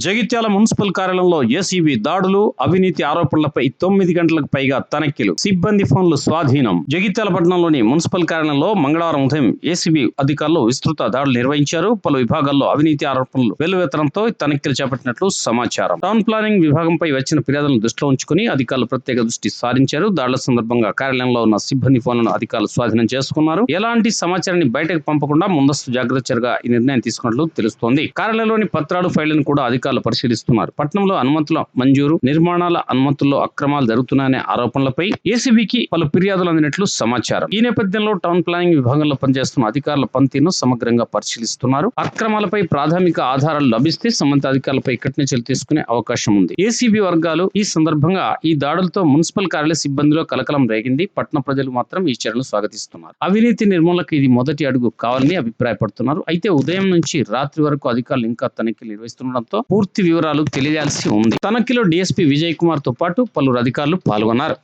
Jagtial municipal కార్యాలయంలో ACB దాడులు, అవినీతి ఆరోపణలపై 9 గంటలకు పైగా తనిఖీలు, సిబ్బంది ఫోన్లు స్వాధీనం. జగిత్యాల పట్టణంలోని మున్సిపల్ కార్యాలయంలో మంగళవారం ఉదయం ఏసీబీ అధికారులు విస్తృత దాడులు నిర్వహించారు. పలు విభాగాల్లో అవినీతి ఆరోపణలు వెల్లువెత్తడంతో తనిఖీలు చేపట్టినట్లు సమాచారం. టౌన్ ప్లానింగ్ విభాగంపై వచ్చిన ఫిర్యాదులను దృష్టిలో ఉంచుకుని అధికారులు ప్రత్యేక దృష్టి సారించారు. దాడుల సందర్భంగా కార్యాలయంలో ఉన్న సిబ్బంది ఫోన్లను అధికారులు స్వాధీనం చేసుకున్నారు. ఎలాంటి సమాచారాన్ని బయటకు పంపకుండా ముందస్తు జాగ్రత్త చర్యగా ఈ నిర్ణయం తీసుకున్నట్లు తెలుస్తోంది. కార్యాలయంలోని పత్రాలు, ఫైళ్లను కూడా అధికారులు పరిశీలిస్తున్నారు. పట్టణంలో అనుమతుల మంజూరు, నిర్మాణాల అనుమతుల్లో అక్రమాలు జరుగుతున్నాయనే ఆరోపణలపై ఏసీబీకి పలు ఫిర్యాదులు అందినట్లు సమాచారం. ఈ నేపథ్యంలో టౌన్ ప్లానింగ్ విభాగంలో పనిచేస్తున్న అధికారుల పనితీరును సమగ్రంగా పరిశీలిస్తున్నారు. అక్రమాలపై ప్రాథమిక ఆధారాలు లభిస్తే సంబంధిత అధికారులపై కఠిన చర్యలు తీసుకునే అవకాశం ఉంది. ఏసీబీ వర్గాలు ఈ సందర్భంగా ఈ దాడులతో మున్సిపల్ కార్యాలయ సిబ్బందిలో కలకలం రేగింది. పట్టణ ప్రజలు మాత్రం ఈ చర్యలను స్వాగతిస్తున్నారు. అవినీతి నిర్మూలనకు ఇది మొదటి అడుగు కావాలని అభిప్రాయపడుతున్నారు. అయితే ఉదయం నుంచి రాత్రి వరకు అధికారులు ఇంకా తనిఖీలు నిర్వహిస్తుండటంతో పూర్తి వివరాలు తెలియాల్సి ఉంది. తనిఖీలో డీఎస్పీ విజయ్ కుమార్ తో పాటు పలువురు అధికారులు పాల్గొన్నారు.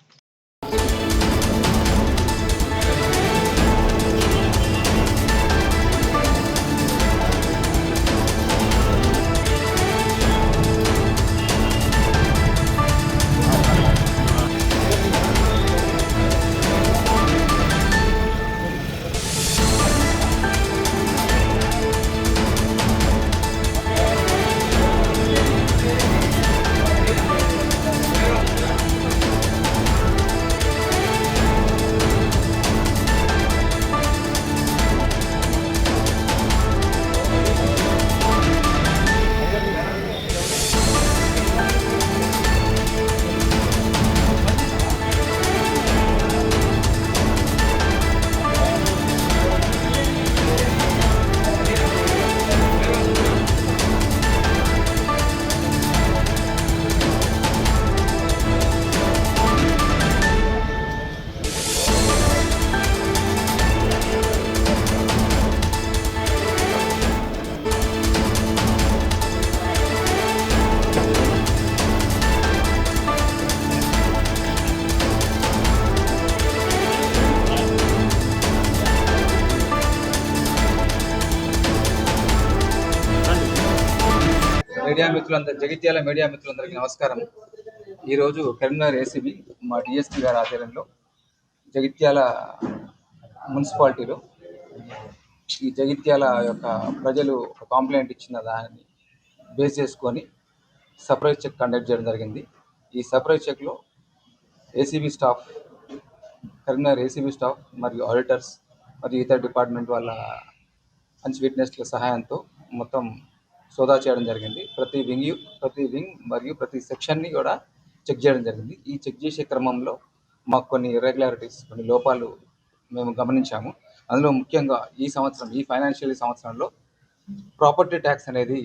జగిత్యాల మీడియా మిత్రులందరికీ నమస్కారం. ఈరోజు కరీంనగర్ ఏసీబీ మా డిఎస్పీ గారి ఆధ్వర్యంలో జగిత్యాల మున్సిపాలిటీలో ఈ జగిత్యాల యొక్క ప్రజలు ఒక కాంప్లైంట్ ఇచ్చిన దాన్ని బేస్ చేసుకొని సర్ప్రైజ్ చెక్ కండక్ట్ చేయడం జరిగింది. ఈ సర్ప్రైజ్ చెక్లో ACB staff, Karimnagar ACB staff మరియు ఆడిటర్స్ మరియు ఇతర డిపార్ట్మెంట్ వాళ్ళ మంచి విట్నెస్ల సహాయంతో మొత్తం సోదా చేయడం జరిగింది. ప్రతి వింగ్ మరియు ప్రతి సెక్షన్ని కూడా చెక్ చేయడం జరిగింది. ఈ చెక్ చేసే క్రమంలో మాకు కొన్ని ఇర్రెగ్యులారిటీస్, కొన్ని లోపాలు మేము గమనించాము. అందులో ముఖ్యంగా ఈ ఫైనాన్షియల్ సంవత్సరంలో ప్రాపర్టీ ట్యాక్స్ అనేది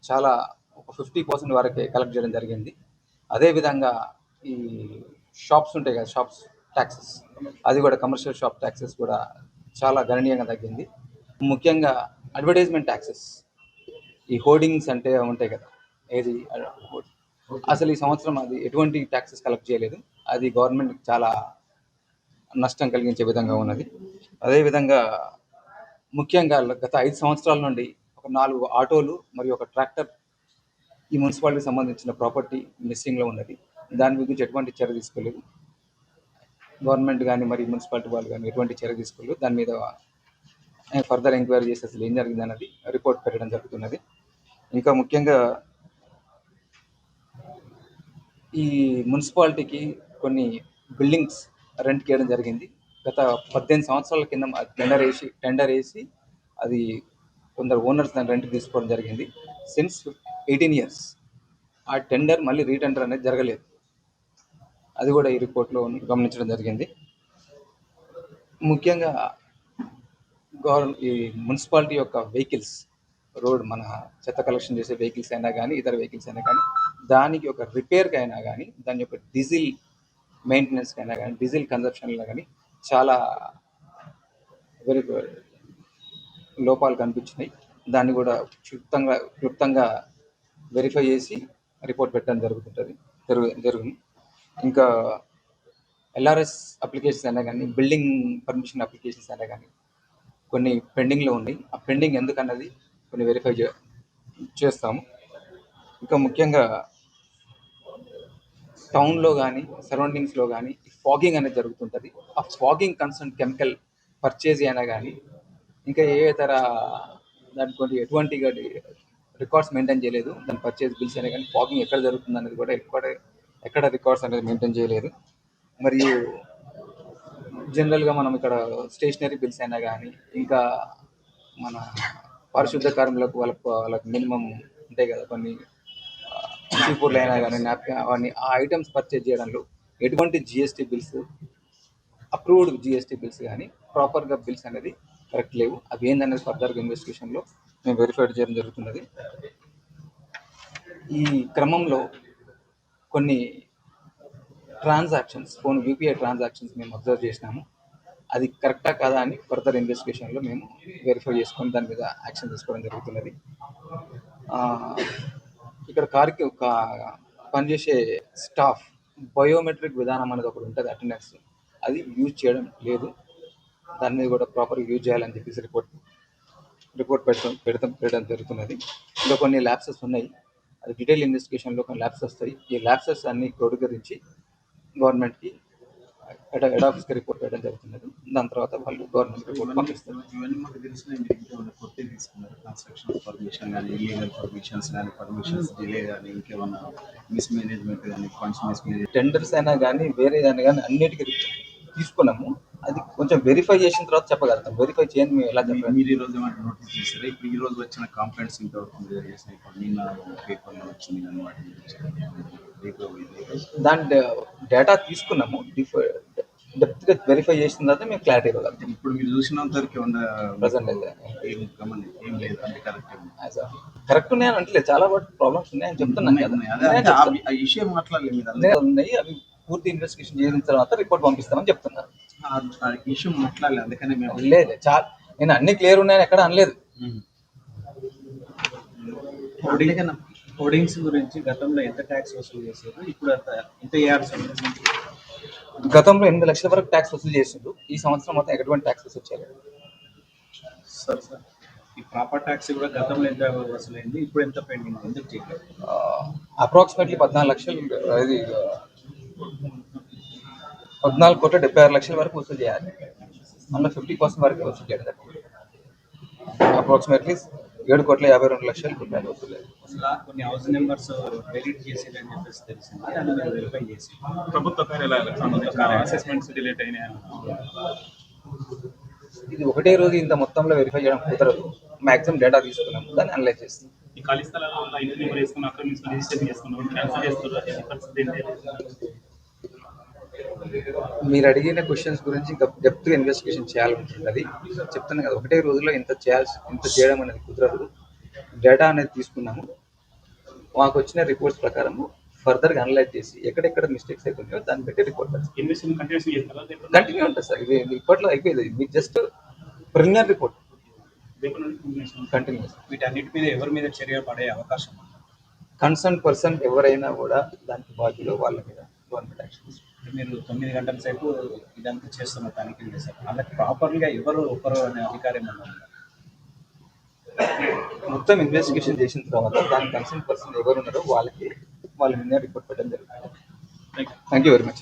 చాలా ఒక 50% వరకే కలెక్ట్ చేయడం జరిగింది. అదేవిధంగా ఈ షాప్స్ ఉంటాయి కదా, షాప్స్ ట్యాక్సెస్, అది కూడా కమర్షియల్ షాప్ ట్యాక్సెస్ కూడా చాలా గణనీయంగా తగ్గింది. ముఖ్యంగా అడ్వర్టైజ్మెంట్ ట్యాక్సెస్, ఈ హోర్డింగ్స్ అంటే ఉంటాయి కదా, ఏది అసలు ఈ సంవత్సరం అది ఎటువంటి ట్యాక్సెస్ కలెక్ట్ చేయలేదు. అది గవర్నమెంట్ చాలా నష్టం కలిగించే విధంగా ఉన్నది. అదేవిధంగా ముఖ్యంగా గత 5 సంవత్సరాల నుండి ఒక 4 ఆటోలు మరియు ఒక ట్రాక్టర్ ఈ మున్సిపాలిటీకి సంబంధించిన ప్రాపర్టీ మిస్సింగ్లో ఉన్నది. దాని గురించి ఎటువంటి చర్య తీసుకోలేదు. గవర్నమెంట్ కానీ మరి మున్సిపాలిటీ వాళ్ళు కానీ ఎటువంటి చర్య తీసుకోలేదు. దాని మీద ఫర్దర్ ఎంక్వైరీ చేసి అసలు ఏం జరిగింది అన్నది రిపోర్ట్ పెట్టడం జరుగుతున్నది. ఇంకా ముఖ్యంగా ఈ మున్సిపాలిటీకి కొన్ని బిల్డింగ్స్ రెంట్కి వేయడం జరిగింది. గత 18 సంవత్సరాల కింద టెండర్ వేసి అది కొందరు ఓనర్స్ దాన్ని రెంట్కి తీసుకోవడం జరిగింది. సిన్స్ 18 years ఆ టెండర్ మళ్ళీ రీటెండర్ అనేది జరగలేదు. అది కూడా ఈ రిపోర్ట్లో గమనించడం జరిగింది. ముఖ్యంగా ఈ మున్సిపాలిటీ యొక్క వెహికల్స్, రోడ్ మన చెత్త కలెక్షన్ చేసే వెహికల్స్ అయినా కానీ ఇతర వెహికల్స్ అయినా కానీ దానికి ఒక రిపేర్కి అయినా కానీ దాని యొక్క డీజిల్ మెయింటెనెన్స్కి అయినా కానీ డీజిల్ కన్జప్షన్లో కానీ చాలా లోపాలు కనిపించినాయి. దాన్ని కూడా క్లుప్తంగా వెరిఫై చేసి రిపోర్ట్ పెట్టడం జరుగుతుంది. ఇంకా ఎల్ఆర్ఎస్ అప్లికేషన్స్ అయినా కానీ బిల్డింగ్ పర్మిషన్ అప్లికేషన్స్ అయినా కానీ కొన్ని పెండింగ్లో ఉన్నాయి. ఆ పెండింగ్ ఎందుకన్నది కొన్ని వెరిఫై చేస్తాము. ఇంకా ముఖ్యంగా టౌన్లో కానీ సరౌండింగ్స్లో కానీ ఫాగింగ్ అనేది జరుగుతుంటుంది. ఆ ఫాగింగ్ కన్సర్న్ కెమికల్ పర్చేజ్ అయినా కానీ ఇంకా ఏ ఇతర దానికి ఎటువంటి రికార్డ్స్ మెయింటైన్ చేయలేదు. దాని పర్చేజ్ బిల్స్ అయినా కానీ ఫాగింగ్ ఎక్కడ జరుగుతుంది అనేది కూడా ఎక్కడ రికార్డ్స్ అనేది మెయింటైన్ చేయలేదు. మరియు జనరల్గా మనం ఇక్కడ స్టేషనరీ బిల్స్ అయినా కానీ ఇంకా మన పారిశుద్ధ కార్మికులకు వాళ్ళకి మినిమం ఉంటాయి కదా కొన్ని చీపుర్లు అయినా కానీ నాప్కిన్ అవన్నీ ఆ ఐటమ్స్ పర్చేజ్ చేయడంలో ఎటువంటి GST bills approved GST bills కానీ ప్రాపర్గా బిల్స్ అనేది కరెక్ట్ లేవు. అవి ఏందనేది ఫర్దర్గా ఇన్వెస్టిగేషన్లో మేము వెరిఫై చేయడం జరుగుతున్నది. ఈ క్రమంలో కొన్ని ట్రాన్సాక్షన్స్ యూపీఐ ట్రాన్సాక్షన్స్ మేము అబ్జర్వ్ చేసినాము. అది కరెక్టా కాదా అని ఫర్దర్ ఇన్వెస్టిగేషన్లో మేము వెరిఫై చేసుకొని దాని మీద యాక్షన్ తీసుకోవడం జరుగుతున్నది. ఇక్కడ పనిచేసే స్టాఫ్ బయోమెట్రిక్ విధానం అనేది ఒకటి ఉంటుంది, అటెండెన్స్, అది యూజ్ చేయడం లేదు. దాని మీద కూడా ప్రాపర్గా యూజ్ చేయాలని చెప్పేసి రిపోర్ట్ పెట్టడం జరుగుతున్నది. ఇంకా కొన్ని ల్యాప్సెస్ ఉన్నాయి, అది డీటెయిల్ ఇన్వెస్టిగేషన్లో కొన్ని ల్యాప్సెస్ వస్తాయి. ఈ ల్యాప్సెస్ అన్ని క్రోడీకరించి గవర్నమెంట్కి హెడ్ ఆఫీస్కి రిపోర్ట్ పెట్టడం జరుగుతున్నది. దాని తర్వాత వాళ్ళు గవర్నమెంట్ రిపోర్ట్ పంపిస్తారు. ఇవన్నీ మాకు తెలిసిన కొత్త తీసుకున్నారు. కన్స్ట్రక్షన్ పర్మిషన్ కానీ, ఇల్లీగల్ పర్మిషన్స్ కానీ, పర్మిషన్స్ డిలే కానీ, ఇంకేమన్నా మిస్మేనేజ్మెంట్ కానీ, ఫండ్స్ మిస్మేనేజ్ టెండర్స్ అయినా కానీ వేరే అయినా కానీ అన్నిటికీ తీసుకున్నాము. అది కొంచెం వెరిఫై చేసిన తర్వాత చెప్పగలుగుతాం. వెరిఫై చేయని మేము ఎలా చెప్పాలి? మీరు ఈ రోజు ఏమైనా నోటీస్ చేస్తారా? ఇప్పుడు ఈ రోజు వచ్చిన కంప్లైంట్స్ ఇంతవరకు మీరు చేసిన నిన్న పేపర్లో వచ్చింది కానీ వాటి దాని డేటా తీసుకున్నాము. డెప్త్గా వెరిఫై చేసిన తర్వాత మేము క్లారిటీ ఇవ్వగలుగుతాం. ఇప్పుడు మీరు చూసినంత వరకు ఏమన్నా ప్రజెంట్ అయితే ఏం లేదు అంటే కరెక్ట్ ఉన్నాయని అంటే చాలా వాటి ప్రాబ్లమ్స్ ఉన్నాయని చెప్తున్నాను కదా. ఆ విషయం మాట్లాడలేదు మీరు అన్నీ ఉన్నాయి, అవి పూర్తి ఇన్వెస్టిగేషన్ చేసిన తర్వాత రిపోర్ట్ పంపిస్తామని చెప్తున్నారు. ఆ విషయం మాట్లాడలేదు, అందుకనే మేము లేదు నేను అన్ని క్లియర్ ఉన్నాయని ఎక్కడ అనలేదు. హోర్డింగ్స్ గురించి గతంలో ఎంత ట్యాక్స్ వసూలు చేశారు, ఇప్పుడు ఎంత వేయాల్సి ఉంటుంది? గతంలో 8 లక్షల వరకు ట్యాక్స్ వసూలు చేసిండు. ఈ సంవత్సరం మొత్తం ఎటువంటి ట్యాక్స్ వసూలు చేయలేదు. సార్ ఈ ప్రాపర్ ట్యాక్స్ కూడా గతంలో ఎంత వసూలైంది, ఇప్పుడు ఎంత పెండింగ్, ఎందుకు చేయలేదు? అప్రాక్సిమేట్లీ 14 లక్షలు, ఇది 14,76,00,000 వరకు వసూలు చేయాలి. అందులో 50% వరకు వసూలు చేయడం జరిగింది. అప్రాక్సిమేట్లీ 7,52,00,000 రూపాయలు వసూలు. కొన్ని హౌస్ నెంబర్స్ క్రెడిట్ చేసేదని చెప్పేసి తెలిసింది, దాన్ని మీరు వెరిఫై చేసి ప్రభుత్వ కార్యాలయాలు అసెస్మెంట్స్ డిలేట్ అయినాయి. ఇది ఒకటే రోజు ఇంత మొత్తంలో వెరిఫై చేయడం కుదరదు. మాక్సిమం డేటా తీసుకున్నాము, దాన్ని అనలైజ్ చేస్తాం. ఈ ఖాళీ స్థలాల్లో ఇంటి నెంబర్ వేసుకుని ఆక్రమించుకుని రిజిస్ట్రేషన్ చేసుకున్నాం, క్యాన్సిల్ చేస్తున్నారు. మీరు అడిగిన క్వశ్చన్స్ గురించి డెప్త్గా ఇన్వెస్టిగేషన్ చేయాలనుకుంటుంది. చెప్తాను కదా, ఒకటే రోజులో ఇంత చేయడం అనేది కుదరదు. డేటా అనేది తీసుకున్నాము, మాకు వచ్చిన రిపోర్ట్స్ ప్రకారము ఫర్దర్గా అనలైజ్ చేసి ఎక్కడెక్కడ మిస్టేక్స్ అవుతున్నాయో దాన్ని బట్టి రిపోర్ట్ కంటిన్యూ ఉంటుంది సార్. ఇది ఇప్పట్లో అయిపోయింది, మీకు జస్ట్ ప్రిలిమినరీ రిపోర్ట్ కంటిన్యూస్. వీటన్నిటి మీద ఎవరి మీద చర్య పడే అవకాశం? కన్సర్న్ పర్సన్ ఎవరైనా కూడా దానికి బాధ్యులు వాళ్ళ మీద గవర్నమెంట్ యాక్షన్. మీరు 9 గంటల సేపు ఇదంతా చేస్తున్న తనిఖీలు చేశారు, వాళ్ళకి ప్రాపర్గా ఒకరు అనే అధికారం మొత్తం ఇన్వెస్టిగేషన్ చేసిన తర్వాత దాని కన్సర్న్ పర్సన్ ఎవరు ఉన్నారో వాళ్ళ మీద రిపోర్ట్ పెట్టడం జరుగుతుంది. Thank you very much.